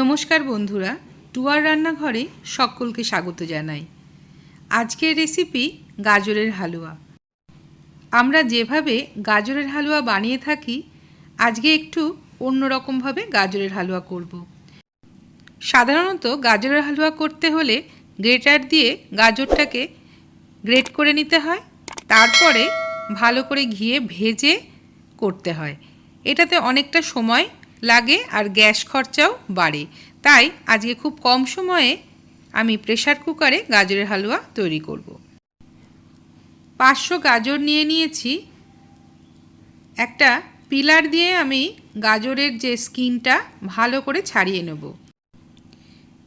নমস্কার বন্ধুরা, টুয়ার রান্নাঘরে সকলকে স্বাগত জানাই। আজকের রেসিপি গাজরের হালুয়া। আমরা যেভাবে গাজরের হালুয়া বানিয়ে থাকি, আজকে একটু অন্যরকমভাবে গাজরের হালুয়া করব। সাধারণত গাজরের হালুয়া করতে হলে গ্রেটার দিয়ে গাজরটাকে গ্রেট করে নিতে হয়, তারপরে ভালো করে ঘিয়ে ভেজে করতে হয়। এটাতে অনেকটা সময় লাগে আর গ্যাস খরচাও বাড়ে। তাই আজকে খুব কম সময়ে আমি প্রেসার কুকারে গাজরের হালুয়া তৈরি করব। 500 গাজর নিয়ে নিয়েছি। একটা পিলার দিয়ে আমি গাজরের যে স্কিনটা ভালো করে ছাড়িয়ে নেব।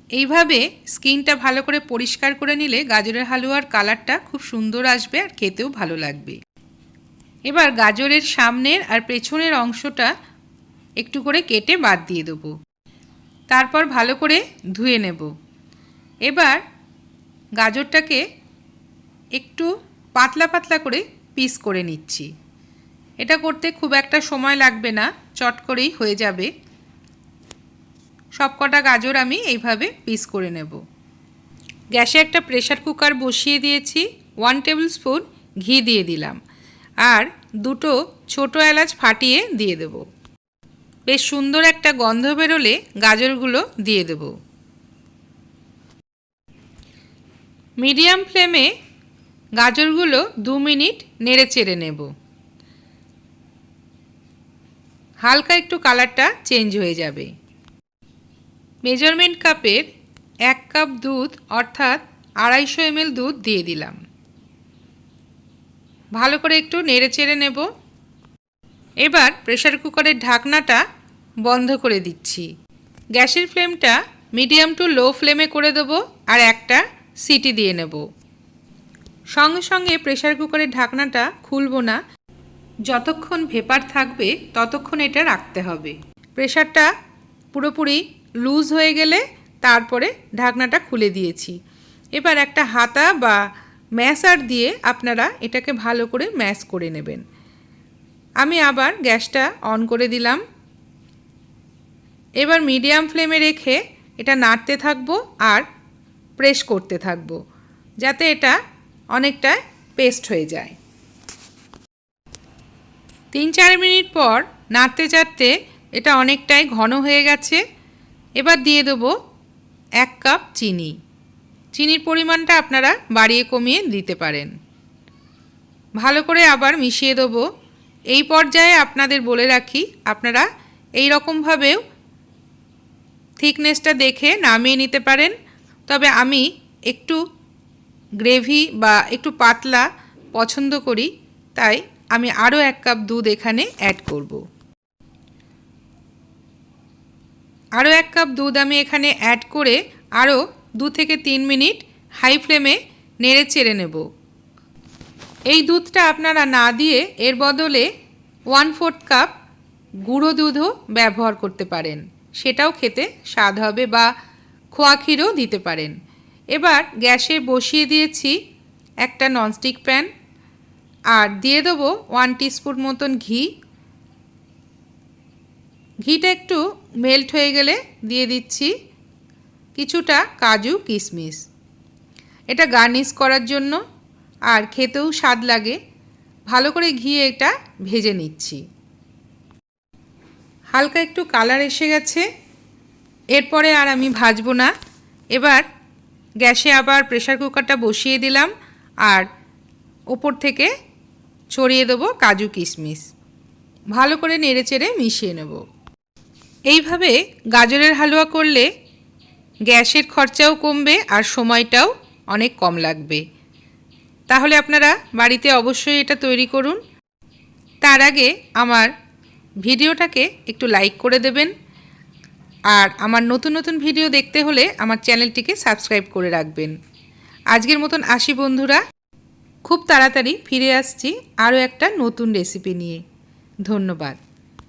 এইভাবে স্কিনটা ভালো করে পরিষ্কার করে নিলে গাজরের হালুয়ার কালারটা খুব সুন্দর আসবে আর খেতেও ভালো লাগবে। এবার গাজরের সামনের আর পেছনের অংশটা একটু করে কেটে বাদ দিয়ে দেব। তারপর ভালো করে ধুয়ে নেব। এবার গাজরটাকে একটু পাতলা পাতলা করে পিস করে নিচ্ছি। এটা করতে খুব একটা সময় লাগবে না, চট করেই হয়ে যাবে। সবকটা গাজর আমি এইভাবে পিস করে নেব। গ্যাসে একটা প্রেসার কুকার বসিয়ে দিয়েছি। 1 টেবিল স্পুন ঘি দিয়ে দিলাম আর 2টো ছোটো এলাচ ফাটিয়ে দিয়ে দেব। বেশ সুন্দর একটা গন্ধ বেরোলে গাজরগুলো দিয়ে দেব। মিডিয়াম ফ্লেমে গাজরগুলো 2 মিনিট নেড়ে চেড়ে নেব। হালকা একটু কালারটা চেঞ্জ হয়ে যাবে। মেজারমেন্ট কাপের 1 কাপ দুধ অর্থাৎ 250 ml দুধ দিয়ে দিলাম। ভালো করে একটু নেড়ে চেড়ে নেব। এবার প্রেসার কুকারের ঢাকনাটা বন্ধ করে দিচ্ছি। গ্যাসের ফ্লেমটা মিডিয়াম টু লো ফ্লেমে করে দেবো আর একটা সিটি দিয়ে নেব। সঙ্গে সঙ্গে প্রেসার কুকারের ঢাকনাটা খুলবো না, যতক্ষণ ভেপার থাকবে ততক্ষণ এটা রাখতে হবে। প্রেসারটা পুরোপুরি লুজ হয়ে গেলে তারপরে ঢাকনাটা খুলে দিয়েছি। এবার একটা হাতা বা ম্যাশার দিয়ে আপনারা এটাকে ভালো করে ম্যাশ করে নেবেন। আমি আবার গ্যাসটা অন করে দিলাম। এবার মিডিয়াম ফ্লেমে রেখে এটা নাড়তে থাকবো আর প্রেস করতে থাকবো, যাতে এটা অনেকটা পেস্ট হয়ে যায়। 3-4 মিনিট পর নাড়তে চাড়তে এটা অনেকটাই ঘন হয়ে গেছে। এবার দিয়ে দেবো 1 কাপ চিনি। চিনির পরিমাণটা আপনারা বাড়িয়ে কমিয়ে দিতে পারেন। ভালো করে আবার মিশিয়ে দেবো। এই পর্যায়ে আপনাদের বলে রাখি, আপনারা এই রকমভাবেও থিকনেসটা দেখে নামিয়ে নিতে পারেন। তবে আমি একটু গ্রেভি বা একটু পাতলা পছন্দ করি, তাই আমি আরও 1 কাপ দুধ এখানে অ্যাড করব। আরও 1 কাপ দুধ আমি এখানে অ্যাড করে আরও 2 থেকে 3 মিনিট হাই ফ্লেমে নেড়ে চেড়ে নেব। এই দুধটা আপনারা না দিয়ে এর বদলে 1/4 কাপ গুঁড়ো দুধও ব্যবহার করতে পারেন, সেটাও খেতে স্বাদ হবে, বা খোয়া ক্ষীরও দিতে পারেন। এবার গ্যাসে বসিয়ে দিয়েছি একটা ননস্টিক প্যান আর দিয়ে দেবো 1 টিস্পুন মতন ঘি। ঘিটা একটু মেল্ট হয়ে গেলে দিয়ে দিচ্ছি কিছুটা কাজু কিশমিশ। এটা গার্নিশ করার জন্য আর খেতেও স্বাদ লাগে। ভালো করে ঘি এটা ভেজে নিচ্ছি। হালকা একটু কালার এসে গেছে, এরপরে আর আমি ভাজবো না। এবার গ্যাসে আবার প্রেসার কুকারটা বসিয়ে দিলাম আর ওপর থেকে ছড়িয়ে দেবো কাজু কিশমিশ। ভালো করে নেড়ে চেড়ে মিশিয়ে নেব। এইভাবে গাজরের হালুয়া করলে গ্যাসের খরচাও কমবে আর সময়টাও অনেক কম লাগবে। তাহলে আপনারা বাড়িতে অবশ্যই এটা তৈরি করুন। তার আগে আমার ভিডিওটাকে একটু লাইক করে দেবেন আর আমার নতুন নতুন ভিডিও দেখতে হলে আমার চ্যানেলটিকে সাবস্ক্রাইব করে রাখবেন। আজকের মতন আসি বন্ধুরা, খুব তাড়াতাড়ি ফিরে আসছি আরও একটা নতুন রেসিপি নিয়ে। ধন্যবাদ।